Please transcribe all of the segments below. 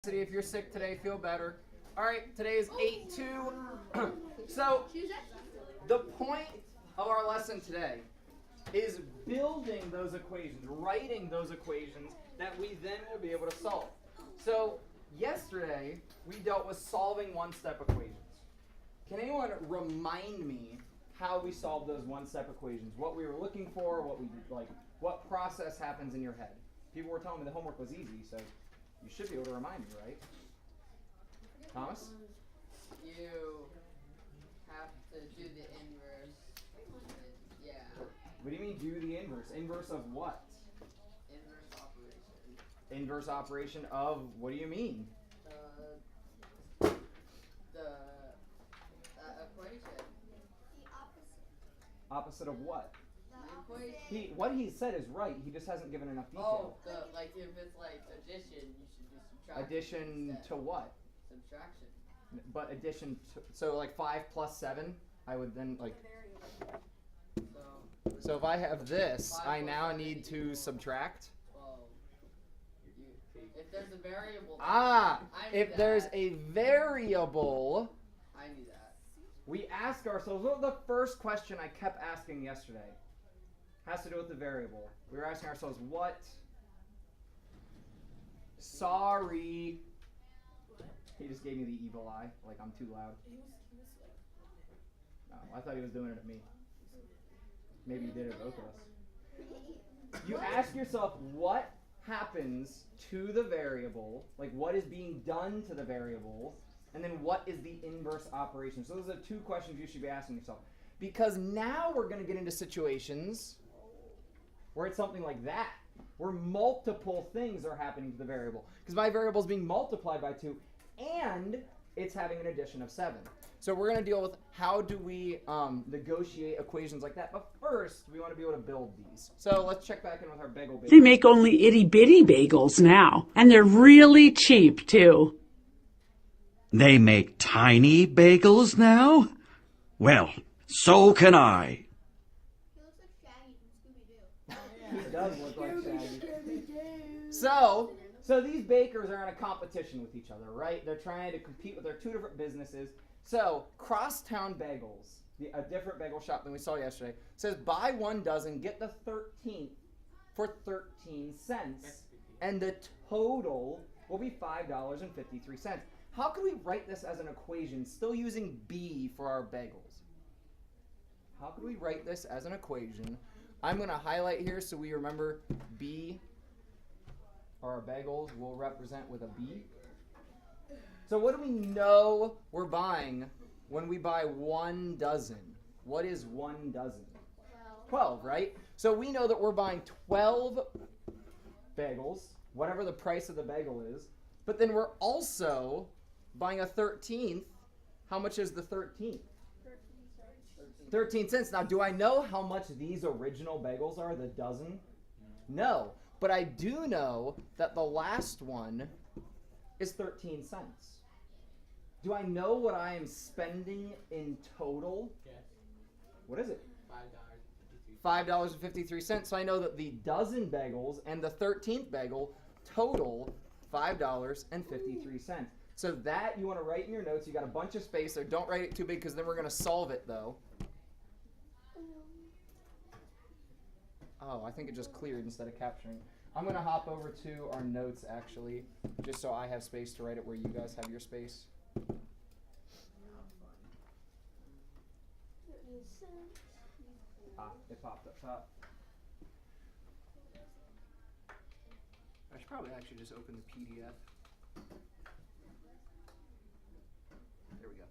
If you're sick today, feel better. All right, today is 8-2. So, the point of our lesson today is building those equations, writing those equations that we then will be able to solve. So, yesterday, we dealt with solving one-step equations. Can anyone remind me how we solved those one-step equations? What we were looking for, what process happens in your head? People were telling me the homework was easy, so you should be able to remind me, right? Thomas? You have to do the inverse. Yeah. What do you mean do the inverse? Inverse of what? Inverse operation. Inverse operation of, what do you mean? The equation. The opposite. Opposite of what? The opposite. What he said is right, he just hasn't given enough detail. Oh, if it's like addition, you should do subtraction. Addition instead. to what? Subtraction. But addition to, so like 5 plus 7, I would then like, so if I have this, I now need to subtract. Well, if there's a variable. If there's a variable, I knew that. we ask ourselves, what was the first question I kept asking yesterday? Has to do with the variable. We were asking ourselves, what? Sorry. He just gave me the evil eye, like I'm too loud. Oh, I thought he was doing it at me. Maybe he did it at both of us. You ask yourself, what happens to the variable? Like, what is being done to the variable? And then what is the inverse operation? So those are two questions you should be asking yourself. Because now we're going to get into situations where it's something like that, where multiple things are happening to the variable. Because my variable is being multiplied by 2, and it's having an addition of 7. So we're going to deal with how do we negotiate equations like that. But first, we want to be able to build these. So let's check back in with our bagel. They make only itty-bitty bagels now, and they're really cheap, too. They make tiny bagels now? Well, so can I. He looks like Shaggy from Scooby-Doo. He does look like Shaggy. So these bakers are in a competition with each other, right? They're trying to compete with their two different businesses. So Crosstown Bagels, a different bagel shop than we saw yesterday, says buy 1 dozen, get the 13th for 13 cents, and the total will be $5.53. How can we write this as an equation, still using B for our bagels? How can we write this as an equation? I'm going to highlight here so we remember B, or our bagels will represent with a B. So what do we know we're buying when we buy 1 dozen? What is 1 dozen? 12, right? So we know that we're buying 12 bagels, whatever the price of the bagel is, but then we're also buying a 13th. How much is the 13th? 13 cents. Now, do I know how much these original bagels are, the dozen? No, but I do know that the last one is 13 cents. Do I know what I am spending in total? Yes. What is it? $5.53. $5.53. So I know that the dozen bagels and the 13th bagel total $5.53. So that you want to write in your notes. You got a bunch of space there. Don't write it too big because then we're going to solve it though. Oh, I think it just cleared instead of capturing. I'm going to hop over to our notes actually, just so I have space to write it where you guys have your space. It popped up top. I should probably actually just open the PDF. There we go.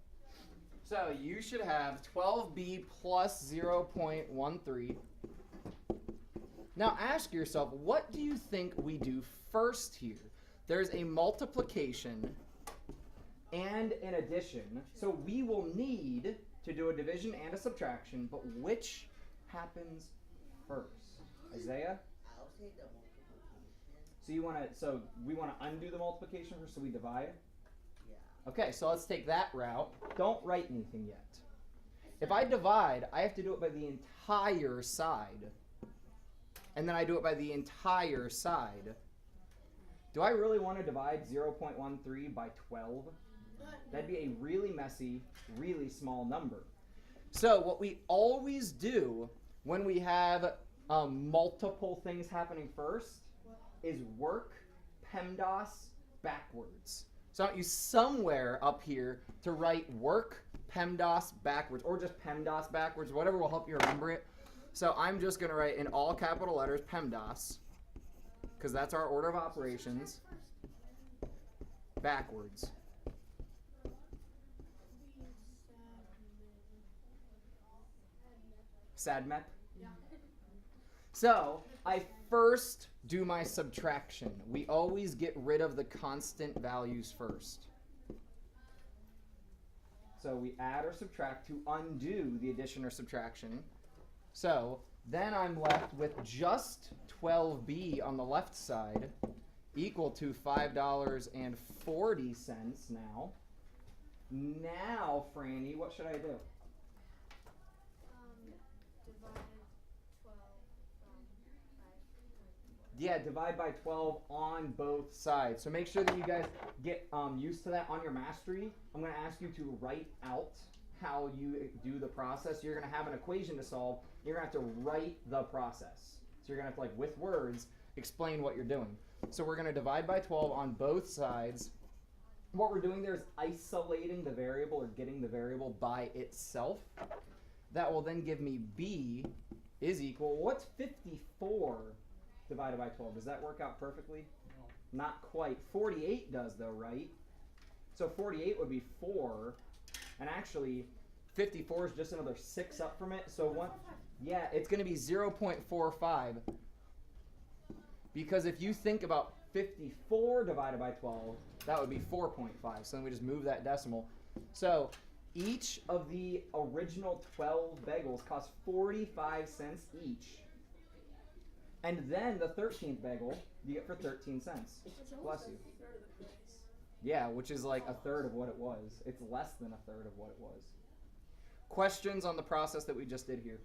So you should have 12b plus 0.13. Now ask yourself, what do you think we do first here? There's a multiplication and an addition. So we will need to do a division and a subtraction, but which happens first? Isaiah? I'll say the multiplication. So we want to undo the multiplication first, so we divide? Yeah. Okay, so let's take that route. Don't write anything yet. If I divide, I have to do it by the entire side. And then I do it by the entire side. Do I really want to divide 0.13 by 12? That'd be a really messy, really small number. So what we always do when we have multiple things happening first is work PEMDAS backwards. So I want you somewhere up here to write work PEMDAS backwards, or just PEMDAS backwards, whatever will help you remember it. So I'm just going to write in all capital letters PEMDAS, because that's our order of operations, backwards. SADMEP? Yeah. So I first do my subtraction. We always get rid of the constant values first. So we add or subtract to undo the addition or subtraction. So then I'm left with just 12b on the left side, equal to $5.40 now. Now, Franny, what should I do? Yeah, divide by 12 on both sides. So make sure that you guys get used to that on your mastery. I'm going to ask you to write out how you do the process. You're going to have an equation to solve. You're going to have to write the process. So you're going to have to, like, with words, explain what you're doing. So we're going to divide by 12 on both sides. What we're doing there is isolating the variable, or getting the variable by itself. That will then give me b is equal, what's 54 divided by 12? Does that work out perfectly? No. Not quite. 48 does though, right? So 48 would be 4, and actually 54 is just another 6 up from it. So one, yeah, it's going to be 0.45. Because if you think about 54 divided by 12, that would be 4.5. So then we just move that decimal. So each of the original 12 bagels cost 45 cents each. And then the 13th bagel you get for 13 cents. Bless you. Yeah, which is like a third of what it was. It's less than a third of what it was. Questions on the process that we just did here?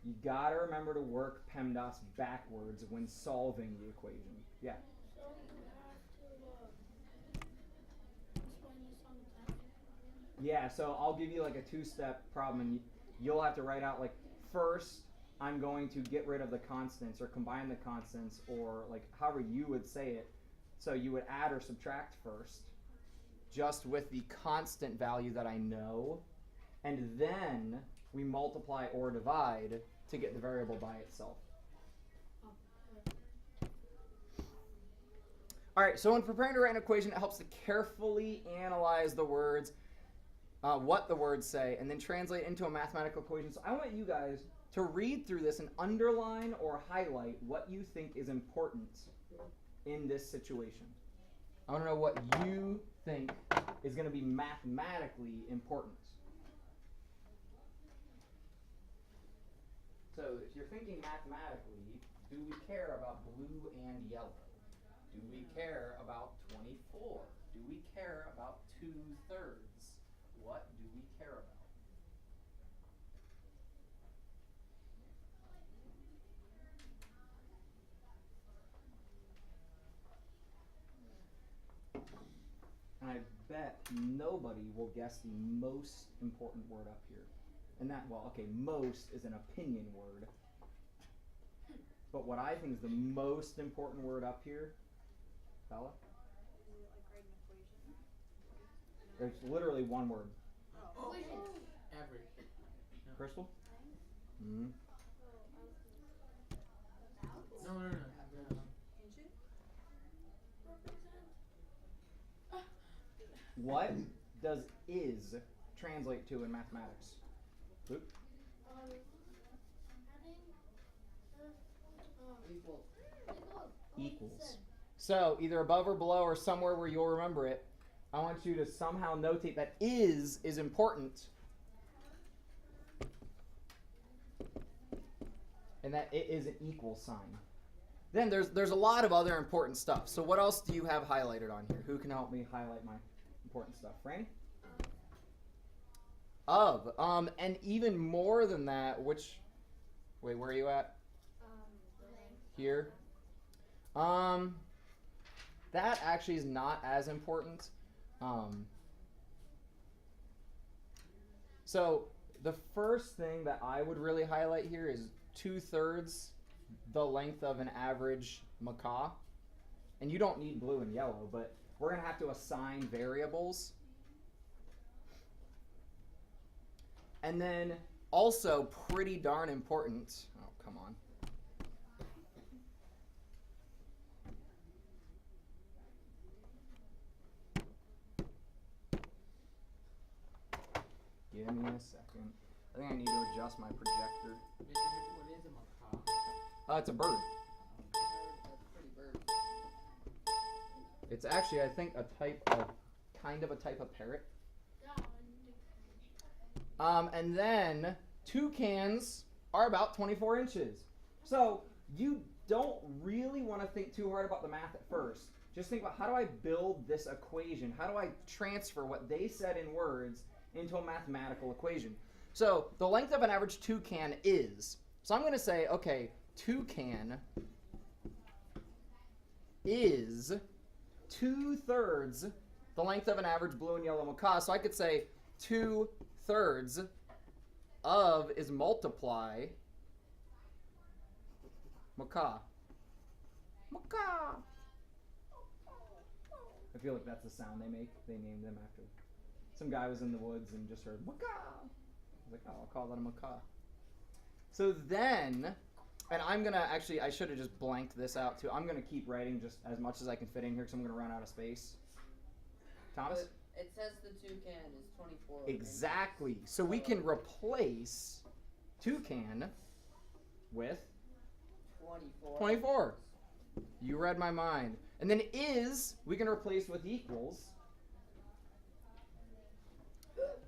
You gotta remember to work PEMDAS backwards when solving the equation. Yeah. So you have to explain this on the test? Yeah, so I'll give you like a 2-step problem, and you'll have to write out, like, first I'm going to get rid of the constants or combine the constants, or like however you would say it. So you would add or subtract first, just with the constant value that I know, and then we multiply or divide to get the variable by itself. All right, so when preparing to write an equation, it helps to carefully analyze the words, what the words say, and then translate into a mathematical equation. So I want you guys to read through this and underline or highlight what you think is important in this situation. I want to know what you think is going to be mathematically important. So if you're thinking mathematically, do we care about blue and yellow? Do we care about 24? Do we care about 2/3? What do we care about? And I bet nobody will guess the most important word up here. And that, well, okay, most is an opinion word. But what I think is the most important word up here, Bella? Is it like write an equation? There's literally one word. Oh. Average. No. Crystal? Mm-hmm. No. Inches? What does is translate to in mathematics? Luke? Equal. Equals. So either above or below or somewhere where you'll remember it, I want you to somehow notate that is important, and that it is an equal sign. Then there's a lot of other important stuff. So what else do you have highlighted on here? Who can help me highlight my important stuff? Franny? Of. And even more than that, wait, where are you at? Here. That actually is not as important. So the first thing that I would really highlight here is 2/3 the length of an average macaw. And you don't need blue and yellow, but we're going to have to assign variables. And then also pretty darn important. Oh, come on. Give me a second. I think I need to adjust my projector. What is a macaw? It's a bird. That's a pretty bird. It's actually, I think, kind of a type of parrot. And then toucans are about 24 inches. So you don't really want to think too hard about the math at first. Just think about, how do I build this equation? How do I transfer what they said in words into a mathematical equation? So the length of an average toucan is, so I'm going to say, okay, toucan is 2/3 the length of an average blue and yellow macaw. So I could say 2/3 of is multiply macaw. Macaw. I feel like that's the sound they make. They named them after. Some guy was in the woods and just heard macaw. I was like, oh, I'll call that a macaw. So then, and I'm going to actually, I should have just blanked this out too. I'm going to keep writing just as much as I can fit in here because I'm going to run out of space. Thomas? But it says the toucan is 24. Exactly. So we can replace toucan with 24. 24. You read my mind. And then is, we can replace with equals.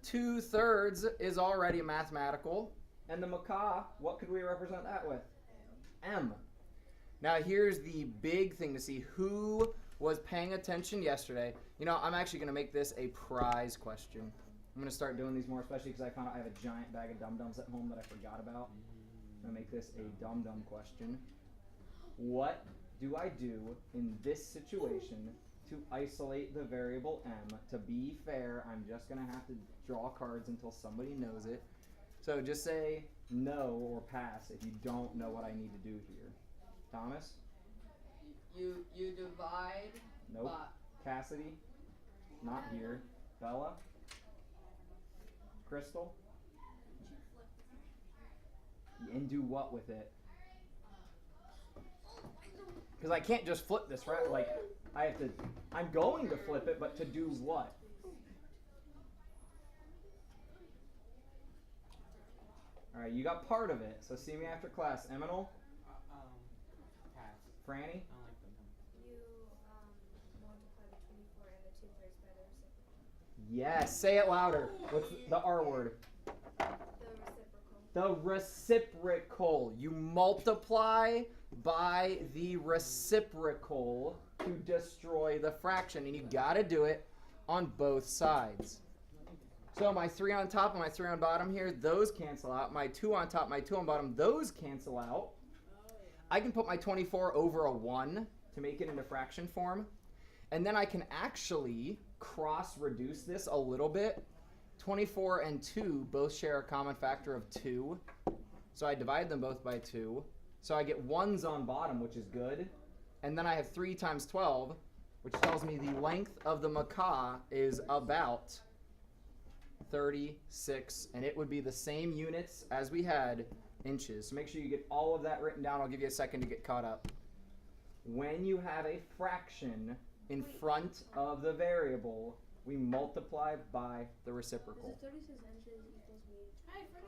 2/3 is already mathematical. And the macaw, what could we represent that with? M. Now here's the big thing to see. Who was paying attention yesterday? You know, I'm actually going to make this a prize question. I'm going to start doing these more, especially because I found out I have a giant bag of dum-dums at home that I forgot about. I'm going to make this a dum-dum question. What do I do in this situation to isolate the variable m? To be fair, I'm just going to have to draw cards until somebody knows it. So just say no or pass if you don't know what I need to do here. Thomas? You divide. Nope. Cassidy? Not here. Bella? Crystal? And do what with it? Because I can't just flip this, right? Like, I have to, I'm going to flip it, but to do what? All right, you got part of it, so see me after class. Eminal? Pass. Franny? I don't like them. You multiply the 24 and the 2/3 by the reciprocal. Yes, say it louder. What's the R word? The reciprocal. The reciprocal. You multiply by the reciprocal to destroy the fraction, and you got to do it on both sides. So my 3 on top and my 3 on bottom here, those cancel out. My 2 on top, my 2 on bottom, those cancel out. I can put my 24 over a 1 to make it into fraction form. And then I can actually cross-reduce this a little bit. 24 and 2 both share a common factor of 2. So I divide them both by 2. So I get 1s on bottom, which is good. And then I have 3 times 12, which tells me the length of the macaw is about 36, and it would be the same units as we had inches. So make sure you get all of that written down. I'll give you a second to get caught up. When you have a fraction in front of the variable, we multiply by the reciprocal. Is it 36 inches equals me?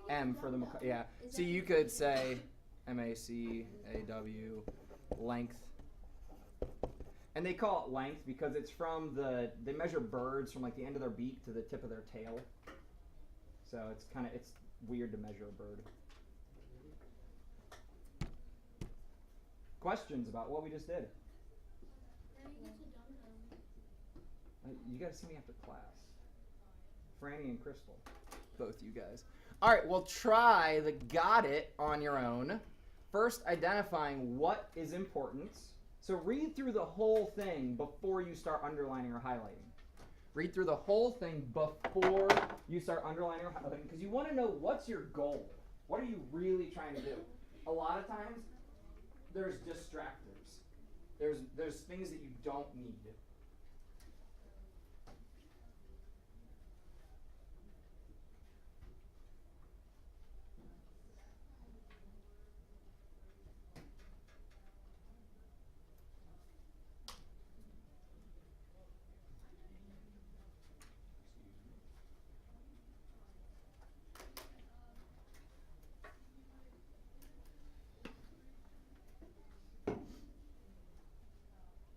M for the macaw. Yeah. So you could say MACAW length. And they call it length because it's from they measure birds from like the end of their beak to the tip of their tail. So it's weird to measure a bird. Questions about what we just did? You gotta see me after class. Franny and Crystal. Both you guys. Alright, well try the got it on your own. First identifying what is important. So read through the whole thing before you start underlining or highlighting. Read through the whole thing before you start underlining or highlighting, because you want to know what's your goal. What are you really trying to do? A lot of times, there's distractors. There's things that you don't need.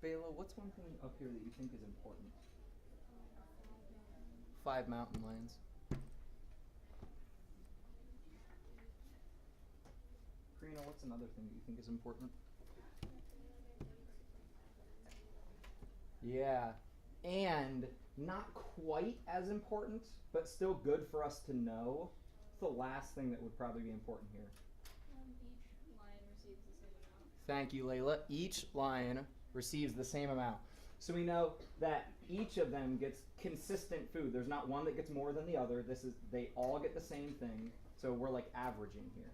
Bela, what's one thing up here that you think is important? 5 mountain lions. Karina, what's another thing that you think is important? Yeah, and not quite as important, but still good for us to know. What's the last thing that would probably be important here? Each lion receives the same amount. Thank you, Layla. Each lion receives the same amount. So we know that each of them gets consistent food. There's not one that gets more than the other. They all get the same thing. So we're like averaging here.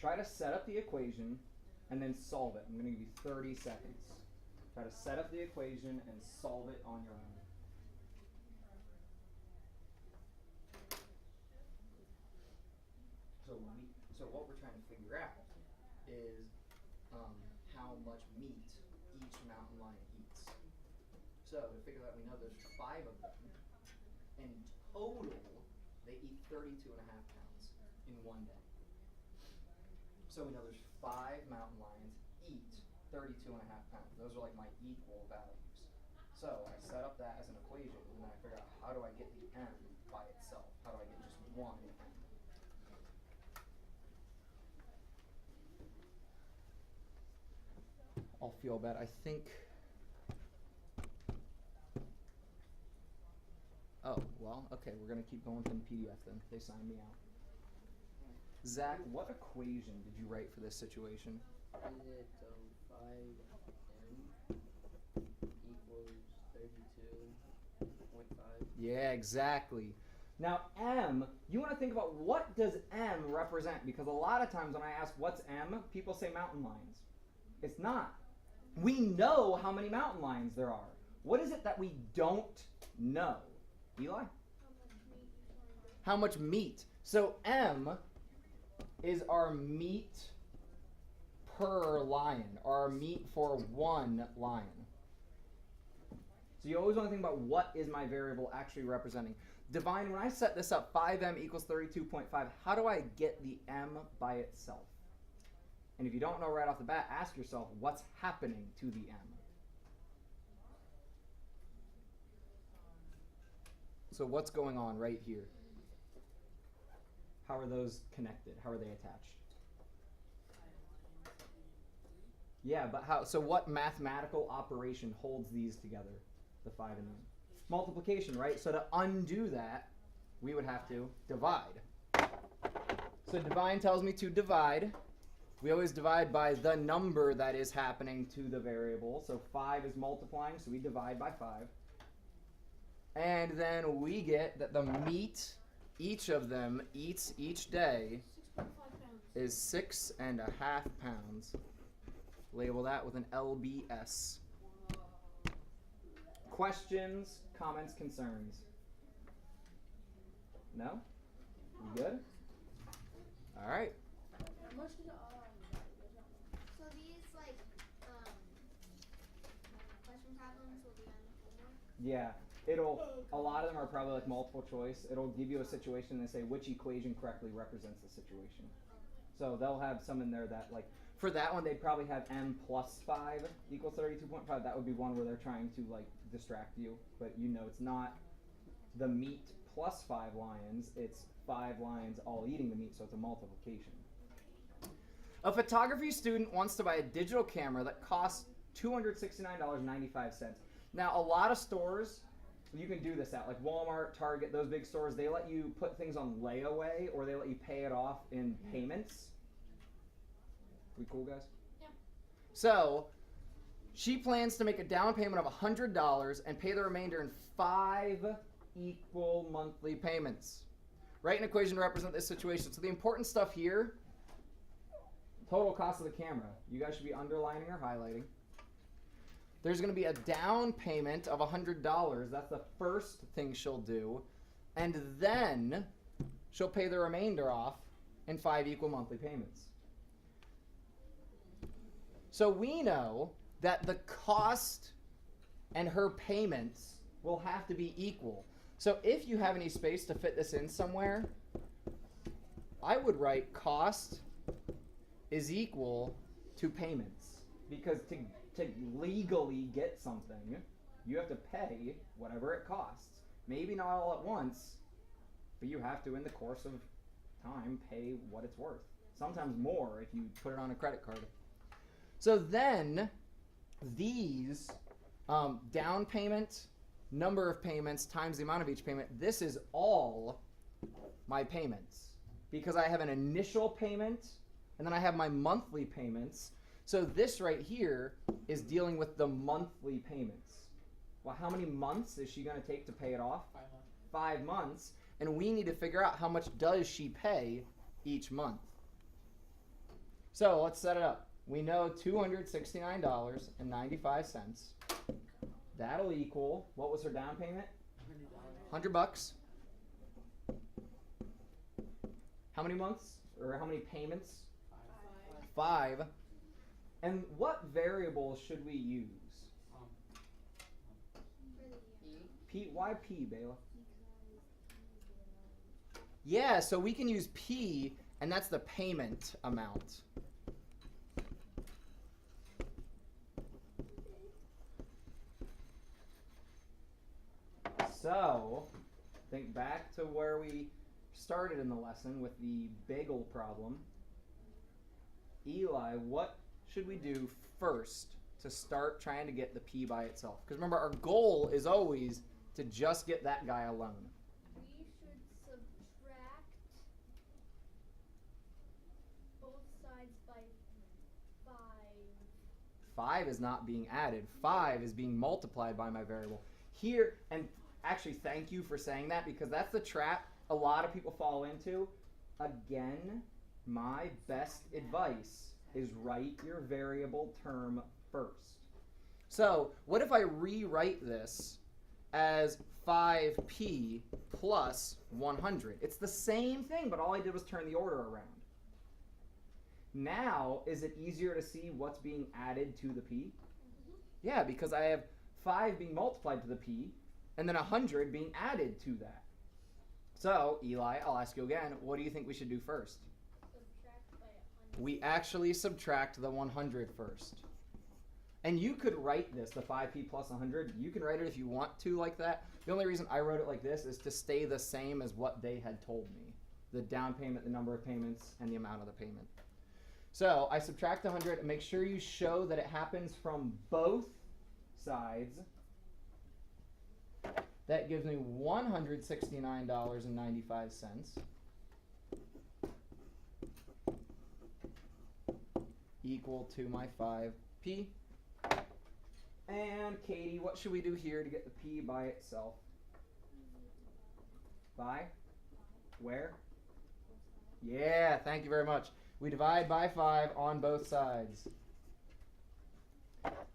Try to set up the equation and then solve it. I'm going to give you 30 seconds. Try to set up the equation and solve it on your own. So what we're trying to figure out is how much meat each mountain lion eats. So to figure that, we know there's 5 of them. In total, they eat 32.5 pounds in one day. So we know there's 5 mountain lions eat 32.5 pounds. Those are like my equal values. So I set up that as an equation, and then I figure out how do I get the m by itself? How do I get just one m? I'll feel bad. I think. Oh, well, okay, we're going to keep going from the PDF then. They signed me out. Zach, what equation did you write for this situation? Is it 5m equals 32.5? Yeah, exactly. Now, M, you want to think about what does M represent? Because a lot of times when I ask what's M, people say mountain lions. It's not. We know how many mountain lions there are. What is it that we don't know? Eli? How much meat? So M is our meat per lion, our meat for one lion. So you always want to think about what is my variable actually representing. Divine, when I set this up, 5m equals 32.5, how do I get the m by itself? And if you don't know right off the bat, ask yourself, what's happening to the m? So what's going on right here? How are those connected? How are they attached? Yeah, but how? So what mathematical operation holds these together, the 5 and the m? Multiplication, right? So to undo that, we would have to divide. So divine tells me to divide. We always divide by the number that is happening to the variable. So 5 is multiplying, so we divide by 5. And then we get that the meat each of them eats each day 6.5 pounds. is 6.5 pounds. Label that with an LBS. Questions, comments, concerns? No? You good? All right. How much did So these question problems will be on homework? Yeah. A lot of them are probably like multiple choice. It'll give you a situation and say which equation correctly represents the situation. So they'll have some in there that like, for that one they'd probably have m plus 5 equals 32.5. That would be one where they're trying to like distract you. But you know it's not the meat plus 5 lions. It's 5 lions all eating the meat, so it's a multiplication. A photography student wants to buy a digital camera that costs $269.95. Now a lot of stores, you can do this at, like Walmart, Target, those big stores, they let you put things on layaway or they let you pay it off in payments. We cool, guys? Yeah. So she plans to make a down payment of $100 and pay the remainder in 5 equal monthly payments. Write an equation to represent this situation. So the important stuff here, total cost of the camera. You guys should be underlining or highlighting. There's going to be a down payment of $100. That's the first thing she'll do. And then she'll pay the remainder off in 5 equal monthly payments. So we know that the cost and her payments will have to be equal. So if you have any space to fit this in somewhere, I would write cost is equal to payments. Because to legally get something, you have to pay whatever it costs. Maybe not all at once, but you have to, in the course of time, pay what it's worth. Sometimes more if you put it on a credit card. So then, these down payment, number of payments times the amount of each payment, this is all my payments. Because I have an initial payment, and then I have my monthly payments. So this right here is dealing with the monthly payments. Well, how many months is she going to take to pay it off? 5 months. 5 months. And we need to figure out how much does she pay each month. So let's set it up. We know $269.95. That'll equal, what was her down payment? $100. How many months? Or how many payments? 5. And what variable should we use? P. Why P, Bela? Yeah, so we can use P, and that's the payment amount. So, think back to where we started in the lesson with the bagel problem. Eli, what should we do first to start trying to get the P by itself? Because remember, our goal is always to just get that guy alone. We should subtract both sides by 5. 5 is not being added. 5 is being multiplied by my variable. Here, and actually thank you for saying that, because that's the trap a lot of people fall into. Again, my best advice is write your variable term first. So what if I rewrite this as 5p plus 100? It's the same thing, but all I did was turn the order around. Now, is it easier to see what's being added to the p? Yeah, because I have 5 being multiplied to the p, and then 100 being added to that. So, Eli, I'll ask you again, what do you think we should do first? Subtract by 100. We actually subtract the 100 first. And you could write this, the 5p plus 100, you can write it if you want to like that. The only reason I wrote it like this is to stay the same as what they had told me. The down payment, the number of payments, and the amount of the payment. So I subtract 100 and make sure you show that it happens from both sides. That gives me $169.95 equal to my 5p. And Katie, what should we do here to get the p by itself? By? Where? Yeah, thank you very much. We divide by 5 on both sides.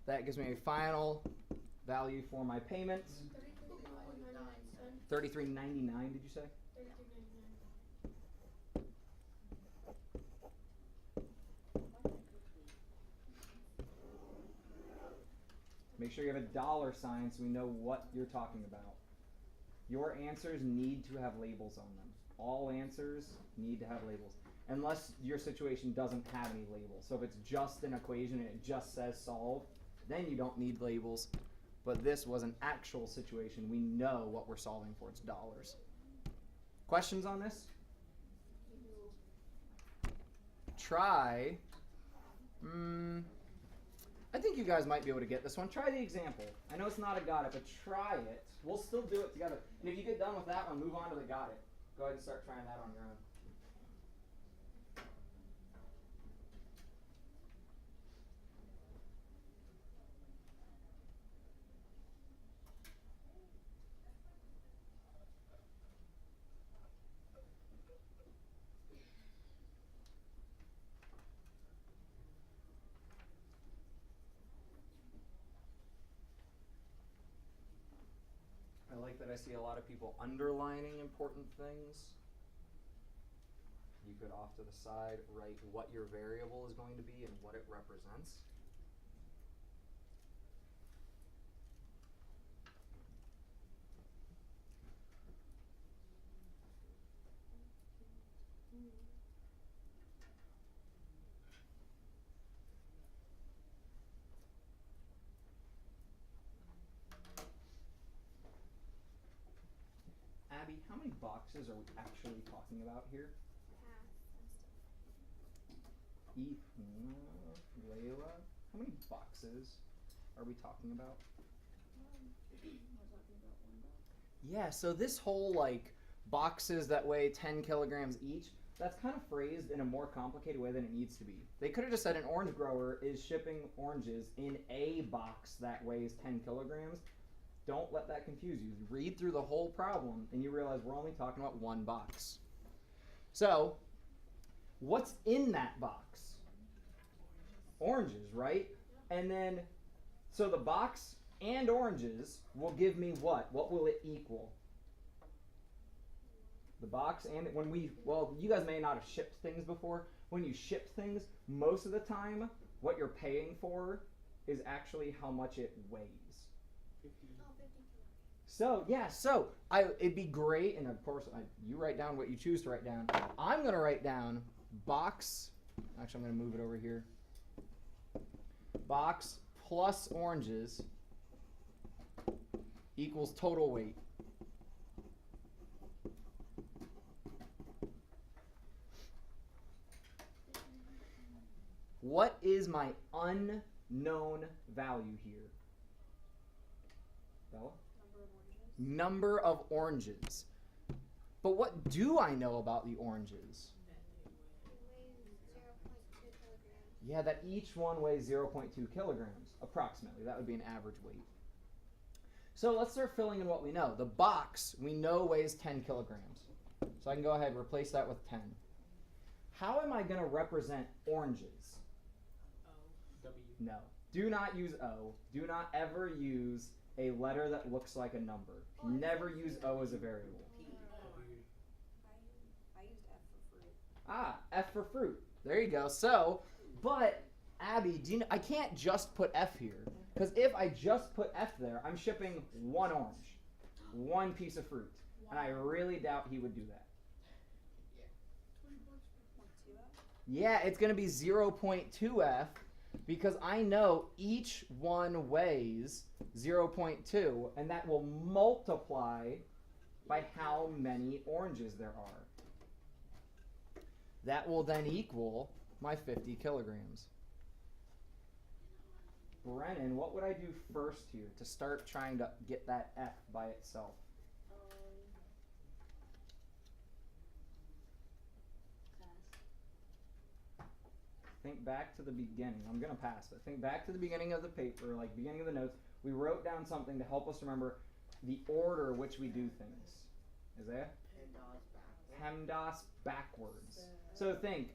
That gives me a final value for my payments. $33.99, did you say? Make sure you have a dollar sign so we know what you're talking about. Your answers need to have labels on them. All answers need to have labels. Unless your situation doesn't have any labels. So if it's just an equation and it just says solve, then you don't need labels. But this was an actual situation. We know what we're solving for. It's dollars. Questions on this? Try. I think you guys might be able to get this one. Try the example. I know it's not a got it, but try it. We'll still do it together. And if you get done with that one, move on to the got it. Go ahead and start trying that on your own. like that I see a lot of people underlining important things. You could off to the side write what your variable is going to be and what it represents. Abby, how many boxes are we actually talking about here? Layla, how many boxes are we talking about? Yeah, so this whole like boxes that weigh 10 kilograms each, that's kind of phrased in a more complicated way than it needs to be. They could have just said an orange grower is shipping oranges in a box that weighs 10 kilograms. Don't let that confuse you. Read through the whole problem and you realize we're only talking about one box. So, what's in that box? Oranges, right? And then, so the box and oranges will give me what? What will it equal? The box and when we, well, you guys may not have shipped things before. When you ship things, most of the time, what you're paying for is actually how much it weighs. 50. So, yeah, it'd be great, and of course, you write down what you choose to write down. I'm going to write down box, actually I'm going to move it over here. Box plus oranges equals total weight. What is my unknown value here? Bella? Number of oranges. But what do I know about the oranges? Yeah, that each one weighs 0.2 kilograms, approximately. That would be an average weight. So let's start filling in what we know. The box, we know, weighs 10 kilograms. So I can go ahead and replace that with 10. How am I going to represent oranges? W. No. Do not use O. Do not ever use a letter that looks like a number. Never use O as a variable. I used F for fruit. Ah, F for fruit. There you go. So, but Abby, do you know, I can't just put F here, because if I just put F there, I'm shipping one orange, one piece of fruit, and I really doubt he would do that. Yeah, it's going to be 0.2F, because I know each one weighs 0.2, and that will multiply by how many oranges there are. That will then equal my 50 kilograms. Brennan, what would I do first here to start trying to get that F by itself? Think back to the beginning. I'm going to pass, but think back to the beginning of the paper, like beginning of the notes. We wrote down something to help us remember the order which we do things. Isaiah? Pemdas backwards. So think,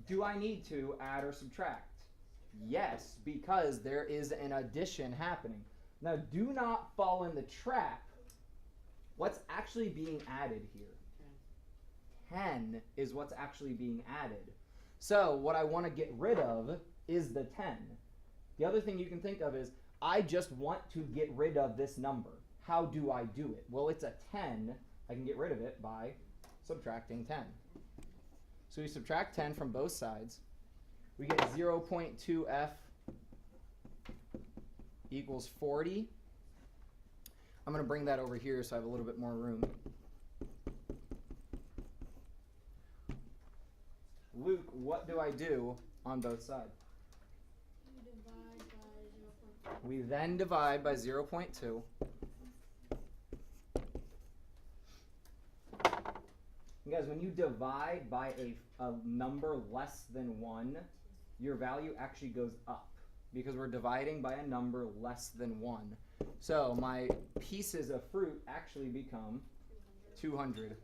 do I need to add or subtract? Yes, because there is an addition happening. Now, do not fall in the trap. What's actually being added here? 10 is what's actually being added. So what I want to get rid of is the 10. The other thing you can think of is, I just want to get rid of this number. How do I do it? Well, it's a 10. I can get rid of it by subtracting 10. So we subtract 10 from both sides. We get 0.2F equals 40. I'm going to bring that over here so I have a little bit more room. Luke, what do I do on both sides? You divide by 0.2. We then divide by 0.2. Guys, when you divide by a number less than 1, your value actually goes up because we're dividing by a number less than 1. So my pieces of fruit actually become 200.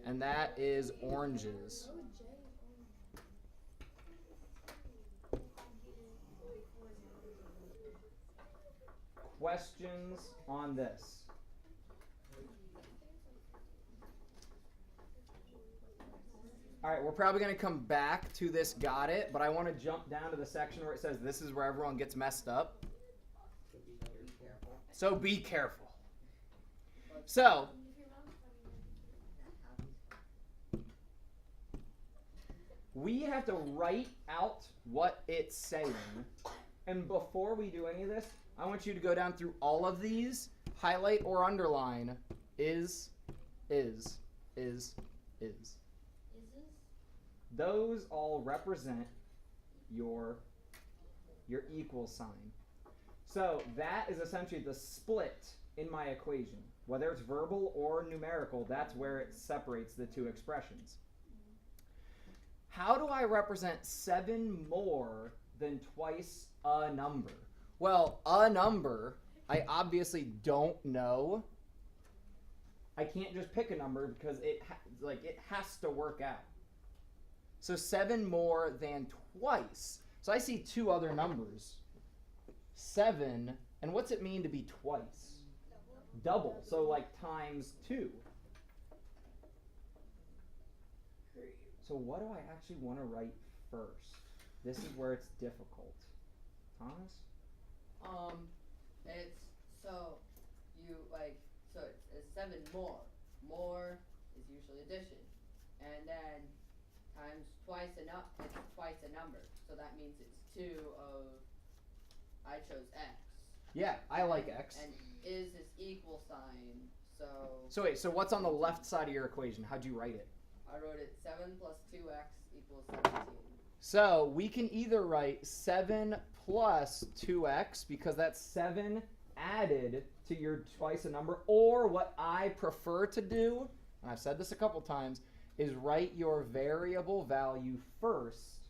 And that is oranges. questions on this? All right, we're probably going to come back to this got it, but I want to jump down to the section where it says this is where everyone gets messed up. So be careful. So, we have to write out what it's saying. And before we do any of this, I want you to go down through all of these, highlight or underline is. Those all represent your equal sign. So that is essentially the split in my equation. Whether it's verbal or numerical, that's where it separates the two expressions. How do I represent 7 more than twice a number? Well, a number, I obviously don't know. I can't just pick a number because it has to work out. So 7 more than twice. So I see 2 other numbers. 7, and what's it mean to be twice? Double. So like times 2. So what do I actually want to write first? This is where it's difficult. Thomas? It's 7 more. More is usually addition, and then times twice it's twice a number. So that means it's 2 of. I chose X. Yeah, I like X. And is equal sign. So wait. So what's on the left side of your equation? How'd you write it? I wrote it 7 plus 2x equals 17. So we can either write 7 plus 2x because that's 7 added to your twice a number, or what I prefer to do, and I've said this a couple times, is write your variable value first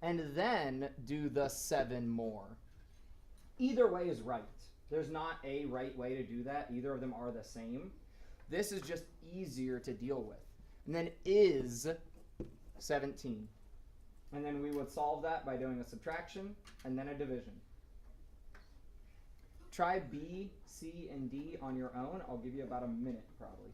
and then do the 7 more. Either way is right. There's not a right way to do that. Either of them are the same. This is just easier to deal with. And then is 17. And then we would solve that by doing a subtraction and then a division. Try B, C, and D on your own. I'll give you about a minute probably.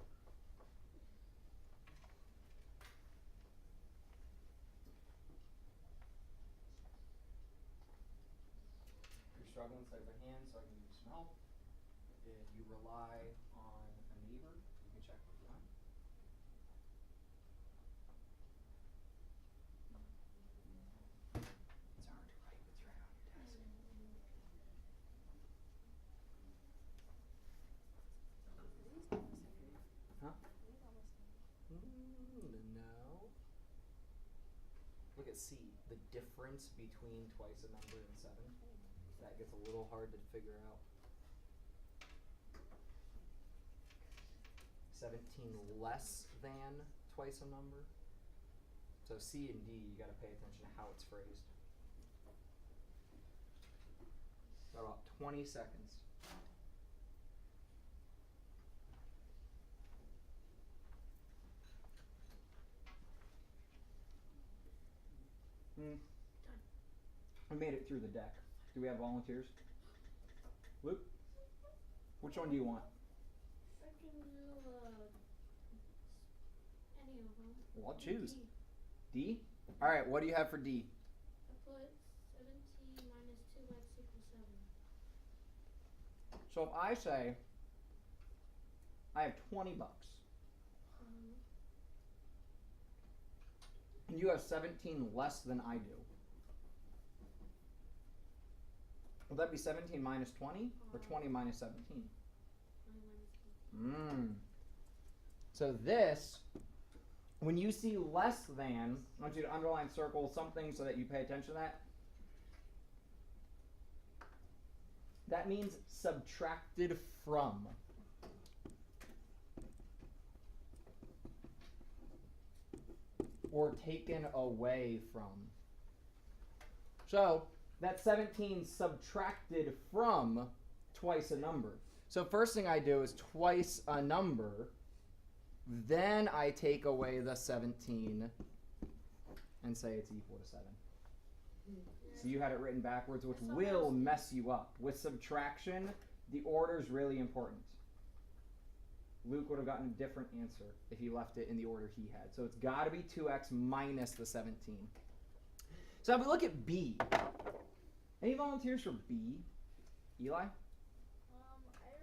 If you're struggling, save a hand so I can give you some help. If you rely on a neighbor, you can check with them. It's hard to write with your hand on your desk. Huh? No. Look at C. The difference between twice a number and 7. That gets a little hard to figure out. 17 less than twice a number. So C and D, you got to pay attention to how it's phrased. Got about 20 seconds. I made it through the deck. Do we have volunteers? Luke? Which one do you want? I can do any of them. Well, I'll choose. D. D? Alright, what do you have for D? I put 17 minus 2x equals 7. So if I say I have $20 and you have 17 less than I do, will that be 17 minus 20 or 20 minus 17? So this, when you see less than, I want you to underline, circle something so that you pay attention to that. That means subtracted from. Or taken away from. So that's 17 subtracted from twice a number. So first thing I do is twice a number, then I take away the 17 and say it's equal to 7. So you had it written backwards, which will mess you up. With subtraction, the order is really important. Luke would have gotten a different answer if he left it in the order he had. So it's got to be 2x minus the 17. So if we look at B, any volunteers for B? Eli? I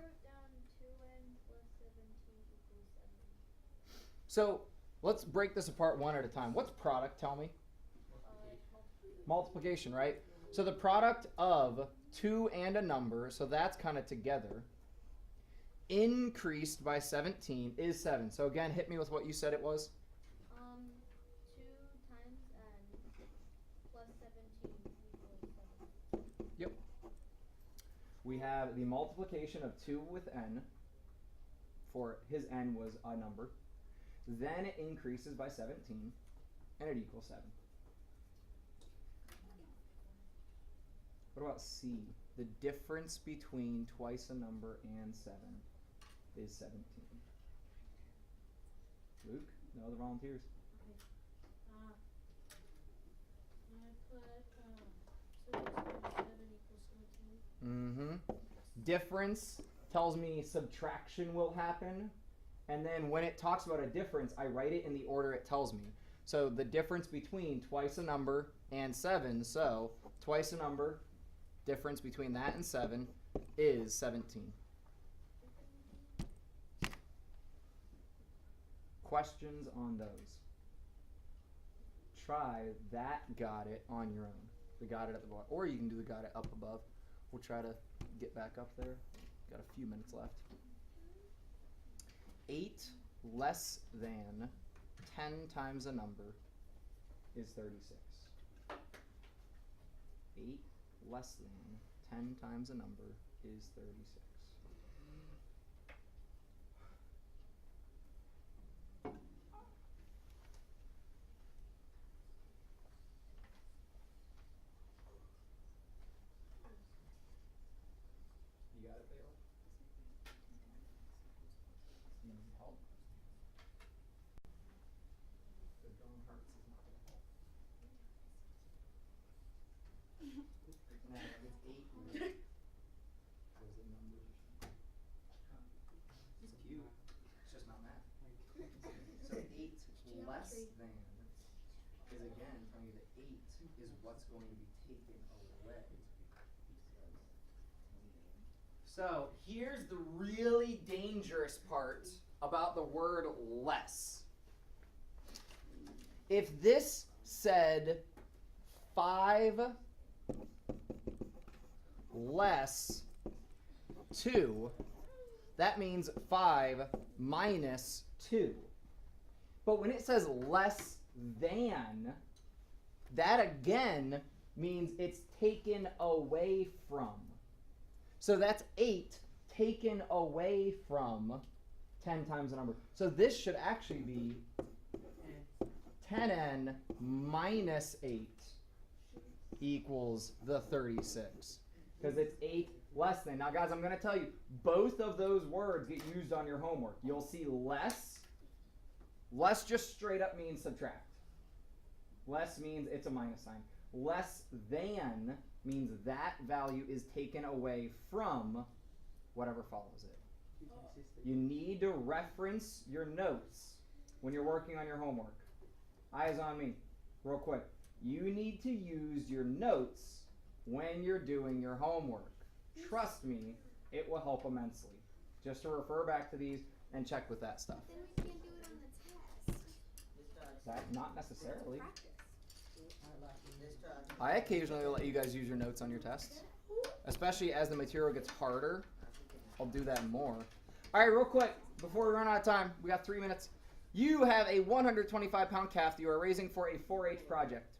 wrote down 2n plus 17 equals 7. So let's break this apart one at a time. What's product? Tell me. Multiplication, right? So the product of 2 and a number, so that's kind of together, increased by 17 is 7. So again, hit me with what you said it was. 2 times n plus 17 equals 7. Yep. We have the multiplication of 2 with n, for his n was a number. Then it increases by 17, and it equals 7. What about C? The difference between twice a number and 7 is 17. Luke? No other volunteers? I put 7 equals 17. Difference tells me subtraction will happen. And then when it talks about a difference, I write it in the order it tells me. So the difference between twice a number and 7, so twice a number, difference between that and 7 is 17. Questions on those? Try that got it on your own. The got it at the bottom. Or you can do the got it up above. We'll try to get back up there. Got a few minutes left. 8 less than 10 times a number is 36. 8 less than 10 times a number is 36. You got it, Bailey? You need help? The drawing hearts is not going to help. No, it's 8. Those are numbers. It's cute. It's just not math. So 8 less than is again telling you that 8 is what's going to be taken away. So here's the really dangerous part about the word less. If this said 5 less 2, that means 5 minus 2. But when it says less than, that again means it's taken away from. So that's 8 taken away from 10 times the number. So this should actually be 10n minus 8 equals the 36. Because it's 8 less than. Now guys, I'm going to tell you, both of those words get used on your homework. You'll see less. Less just straight up means subtract. Less means it's a minus sign. Less than means that value is taken away from whatever follows it. You need to reference your notes when you're working on your homework. Eyes on me, real quick. You need to use your notes when you're doing your homework. Trust me, it will help immensely. Just to refer back to these and check with that stuff. Then we can't do it on the test. That not necessarily. Practice. I occasionally let you guys use your notes on your tests, especially as the material gets harder. I'll do that more. All right, real quick, before we run out of time, we got 3 minutes. You have a 125-pound calf that you are raising for a 4-H project.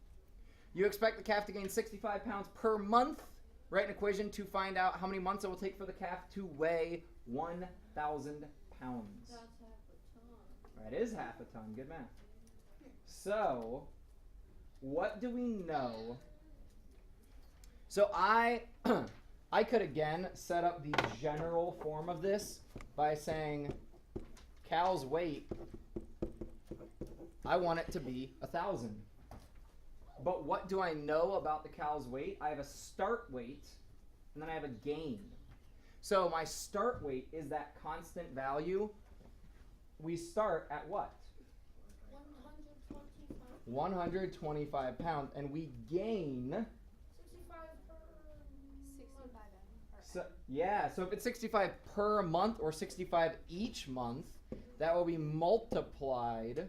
You expect the calf to gain 65 pounds per month. Write an equation to find out how many months it will take for the calf to weigh 1,000 pounds. That's half a ton. That is half a ton. Good math. So, what do we know? So I could again set up the general form of this by saying Cal's weight, I want it to be 1,000. But what do I know about the cow's weight? I have a start weight, and then I have a gain. So my start weight is that constant value. We start at what? 125. 125 pounds, and we gain. 65 per 65 So, yeah, so if it's 65 per month or 65 each month, that will be multiplied.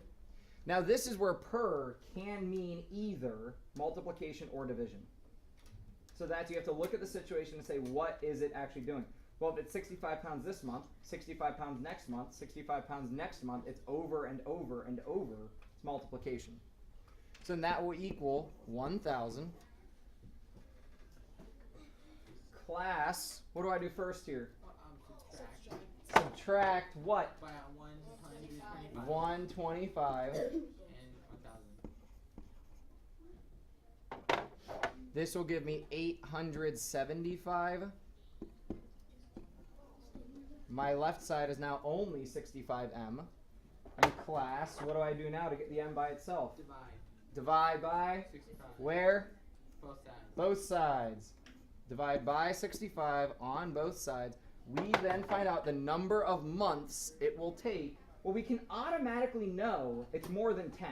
Now this is where per can mean either multiplication or division. So that you have to look at the situation and say, what is it actually doing? Well, if it's 65 pounds this month, 65 pounds next month, 65 pounds next month, it's over and over and over. It's multiplication. So then that will equal 1,000. Class, what do I do first here? Subtract what? By 125 125. and 1,000. This will give me 875. My left side is now only 65m. And class, what do I do now to get the m by itself? Divide by 65. where? Both sides. Both sides. Divide by 65 on both sides. We then find out the number of months it will take. Well, we can automatically know it's more than 10.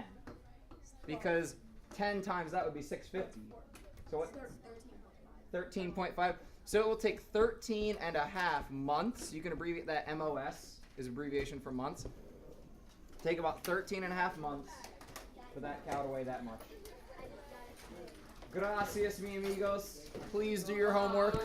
Because 10 times that would be 650. So what? 13.5. So it will take 13 and a half months. You can abbreviate that. MOS is abbreviation for months. Take about 13 and a half months for that cow to weigh that much. Gracias, mi amigos. Please do your homework.